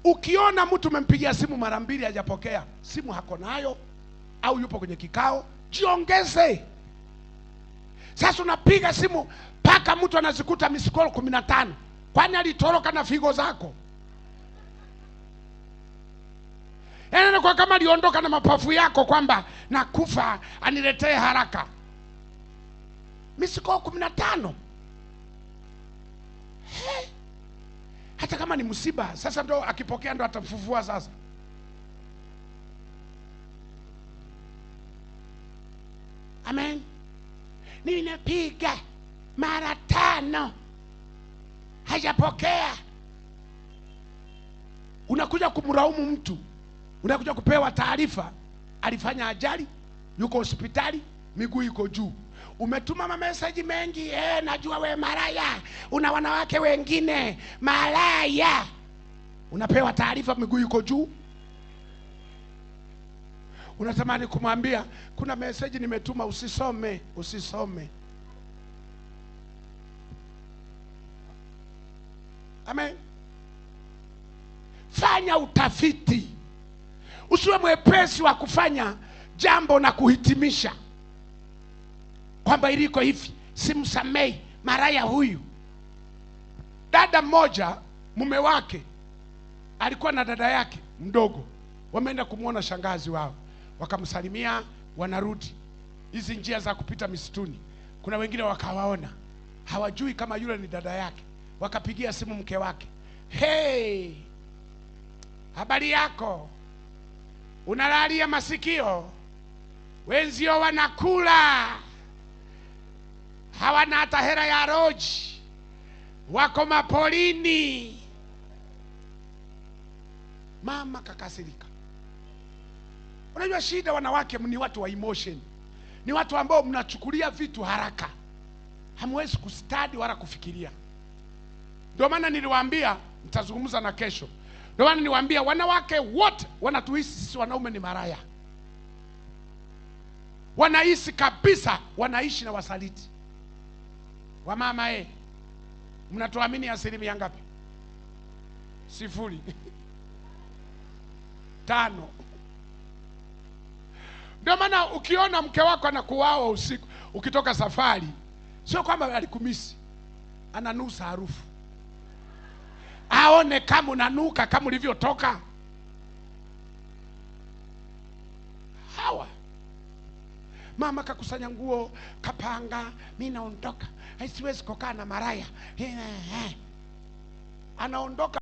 Ukiona mtu umempigia simu mara 2 hajapokea, simu hako nayo au yupo kwenye kikao, jiongeze. Sasa unapiga simu paka mtu anazikuta misikolo 15. Kwani alitoroka na figo zako? Yaani kwa kama aliondoka na mapafu yako kwamba nakufa aniletee haraka. Misikolo 15. Hata kama ni msiba, sasa ndo akipokea ndo atafufua sasa. Amen. Nimepiga mara 5 hajapokea. Unakuja kumlaumu mtu, unakuja kupewa taarifa alifanya ajali, yuko hospitali, miguu iko juu. Umetuma mameseji mengi, najua we maraya, una wanawake wengine, maraya. Unapewa taarifa miguu iko juu. Unatamani kumwambia kuna meseji nimetuma, usisome. Amen. Fanya utafiti. Usiwe mwepesi wa kufanya jambo na kuhitimisha kwamba iliko hivi, simsamei maraya huyu. Dada mmoja, mume wake alikuwa na dada yake mdogo, wameenda kumuona shangazi wao, wakamsalimia, wanarudi. Hizi njia za kupita misituni, kuna wengine wakawaona, hawajui kama yule ni dada yake, wakapigia simu mke wake, hey, habari yako, unalalia masikio, wenzio wanakula, hawana hata hela ya roji, wako mapolini. Mama kakasirika. Unajua shida, wanawake ni watu wa emotion, ni watu ambao mnachukulia vitu haraka, hamwezi kustadi wala kufikiria. Ndio maana niliwaambia nitazungumza na kesho. Ndio maana niliwaambia wanawake wote wanatuhisi sisi wanaume ni maraya. Wanahisi kabisa wanaishi na wasaliti. Wamama mnatuamini 0% ngapi? 0.5. Ndio maana ukiona mke wako anakuwao usiku ukitoka safari, sio kwamba alikumisi, ananusa harufu, aone kama unanuka kama ulivyotoka. Hawa mama kakusanya nguo, kapanga, mimi naondoka, siwezi kukaa na maraya, anaondoka.